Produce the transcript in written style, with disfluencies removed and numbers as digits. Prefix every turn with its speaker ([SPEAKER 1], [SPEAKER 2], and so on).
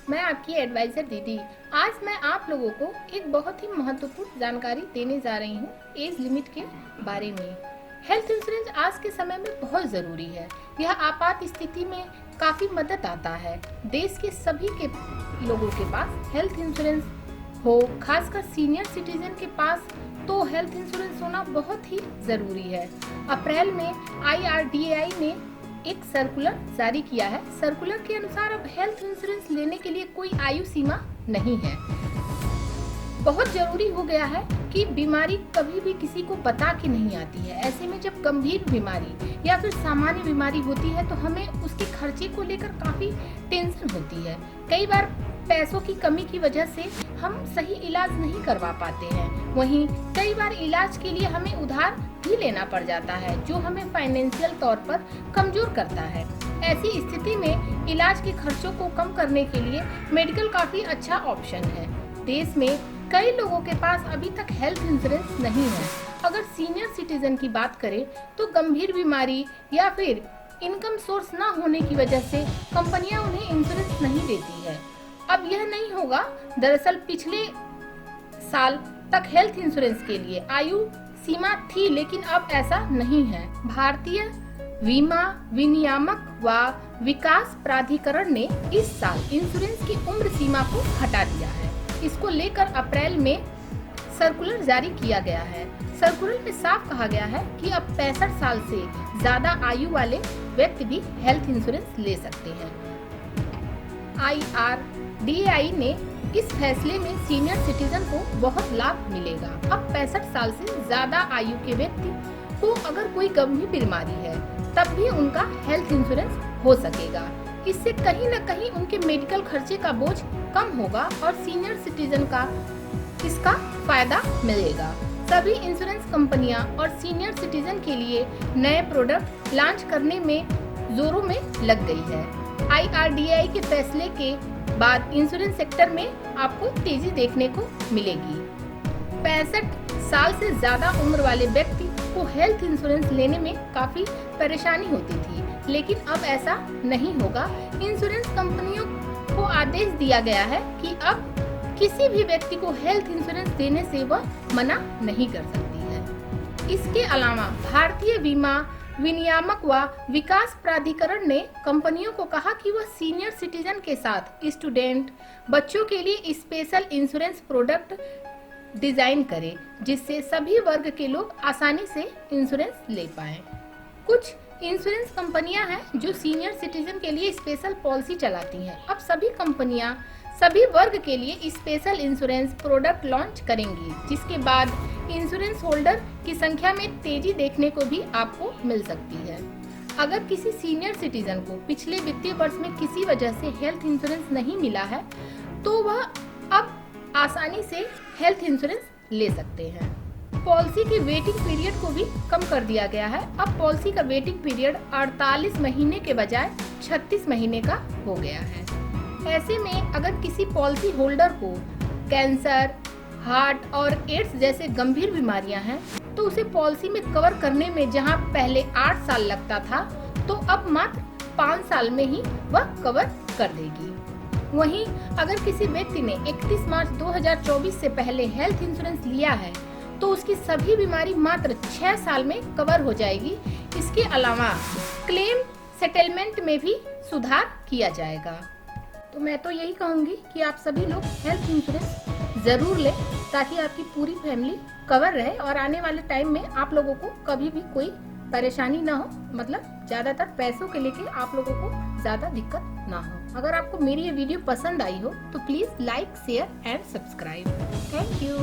[SPEAKER 1] मैं आपकी एडवाइजर दीदी। आज मैं आप लोगों को एक बहुत ही महत्वपूर्ण जानकारी देने जा रही हूँ एज लिमिट के बारे में। हेल्थ इंश्योरेंस आज के समय में बहुत ज़रूरी है। यह आपात स्थिति में काफ़ी मदद आता है। देश के सभी के लोगों के पास हेल्थ इंश्योरेंस हो, खासकर सीनियर सिटीजन के पास तो हेल्थ इंश्योरेंस होना बहुत ही ज़रूरी है। अप्रैल में IRDAI ने एक सर्कुलर जारी किया है। सर्कुलर के अनुसार अब हेल्थ इंश्योरेंस लेने के लिए कोई आयु सीमा नहीं है। बहुत जरूरी हो गया है कि बीमारी कभी भी किसी को बता के नहीं आती है। ऐसे में जब गंभीर बीमारी या फिर सामान्य बीमारी होती है तो हमें उसके खर्चे को लेकर काफी टेंशन होती है। कई बार पैसों की कमी की वजह से हम सही इलाज नहीं करवा पाते हैं। वहीं कई बार इलाज के लिए हमें उधार भी लेना पड़ जाता है, जो हमें फाइनेंशियल तौर पर कमजोर करता है। ऐसी स्थिति में इलाज के खर्चों को कम करने के लिए मेडिकल काफी अच्छा ऑप्शन है। देश में कई लोगों के पास अभी तक हेल्थ इंश्योरेंस नहीं है। अगर सीनियर सिटीजन की बात करें तो गंभीर बीमारी या फिर इनकम सोर्स न होने की वजह से कंपनियां उन्हें इंश्योरेंस नहीं देती है। अब यह नहीं होगा। दरअसल पिछले साल तक हेल्थ इंश्योरेंस के लिए आयु सीमा थी, लेकिन अब ऐसा नहीं है। भारतीय बीमा विनियामक व विकास प्राधिकरण ने इस साल इंश्योरेंस की उम्र सीमा को हटा दिया है। इसको लेकर अप्रैल में सर्कुलर जारी किया गया है। सर्कुलर में साफ कहा गया है कि अब 65 साल से ज्यादा आयु वाले व्यक्ति भी हेल्थ इंश्योरेंस ले सकते हैं। IRDAI ने इस फैसले में सीनियर सिटीजन को बहुत लाभ मिलेगा। अब 65 साल से ज्यादा आयु के व्यक्ति को अगर कोई गंभीर बीमारी है तब भी उनका हेल्थ इंश्योरेंस हो सकेगा। इससे कहीं न कहीं उनके मेडिकल खर्चे का बोझ कम होगा और सीनियर सिटीजन का इसका फायदा मिलेगा। सभी इंश्योरेंस कंपनियां और सीनियर सिटीजन के लिए नए प्रोडक्ट लॉन्च करने में जोरों में लग गई है। IRDAI के फैसले के बाद इंश्योरेंस सेक्टर में आपको तेजी देखने को मिलेगी। 65 साल से ज्यादा उम्र वाले व्यक्ति को हेल्थ इंश्योरेंस लेने में काफी परेशानी होती थी, लेकिन अब ऐसा नहीं होगा। इंश्योरेंस कंपनियों को आदेश दिया गया है कि अब किसी भी व्यक्ति को हेल्थ इंश्योरेंस देने से वह मना नहीं कर सकती है। इसके अलावा भारतीय बीमा विनियामक व विकास प्राधिकरण ने कंपनियों को कहा कि वह सीनियर सिटीजन के साथ स्टूडेंट बच्चों के लिए स्पेशल इंश्योरेंस प्रोडक्ट डिजाइन करे, जिससे सभी वर्ग के लोग आसानी से इंश्योरेंस ले पाएं। कुछ इंश्योरेंस कंपनियां हैं जो सीनियर सिटीजन के लिए स्पेशल पॉलिसी चलाती हैं। अब सभी कंपनियां सभी वर्ग के लिए स्पेशल इंश्योरेंस प्रोडक्ट लॉन्च करेंगी, जिसके बाद इंश्योरेंस होल्डर की संख्या में तेजी देखने को भी आपको मिल सकती है। अगर किसी सीनियर सिटीजन को पिछले वित्तीय वर्ष में किसी वजह से हेल्थ इंश्योरेंस नहीं मिला है तो वह अब आसानी से हेल्थ इंश्योरेंस ले सकते हैं। पॉलिसी की वेटिंग पीरियड को भी कम कर दिया गया है। अब पॉलिसी का वेटिंग पीरियड 48 महीने के बजाय 36 महीने का हो गया है। ऐसे में अगर किसी पॉलिसी होल्डर को कैंसर, हार्ट और एड्स जैसे गंभीर बीमारियां हैं तो उसे पॉलिसी में कवर करने में जहां पहले 8 साल लगता था तो अब मात्र 5 साल में ही वह कवर कर देगी। वहीं अगर किसी व्यक्ति ने 31 मार्च 2024 से पहले हेल्थ इंश्योरेंस लिया है तो उसकी सभी बीमारी मात्र 6 साल में कवर हो जाएगी। इसके अलावा क्लेम सेटलमेंट में भी सुधार किया जाएगा। तो मैं तो यही कहूँगी कि आप सभी लोग हेल्थ इंश्योरेंस जरूर लें ताकि आपकी पूरी फैमिली कवर रहे और आने वाले टाइम में आप लोगों को कभी भी कोई परेशानी ना हो। मतलब ज़्यादातर पैसों के लेके आप लोगों को ज़्यादा दिक्कत ना हो। अगर आपको मेरी ये वीडियो पसंद आई हो तो please like, share and subscribe. Thank you.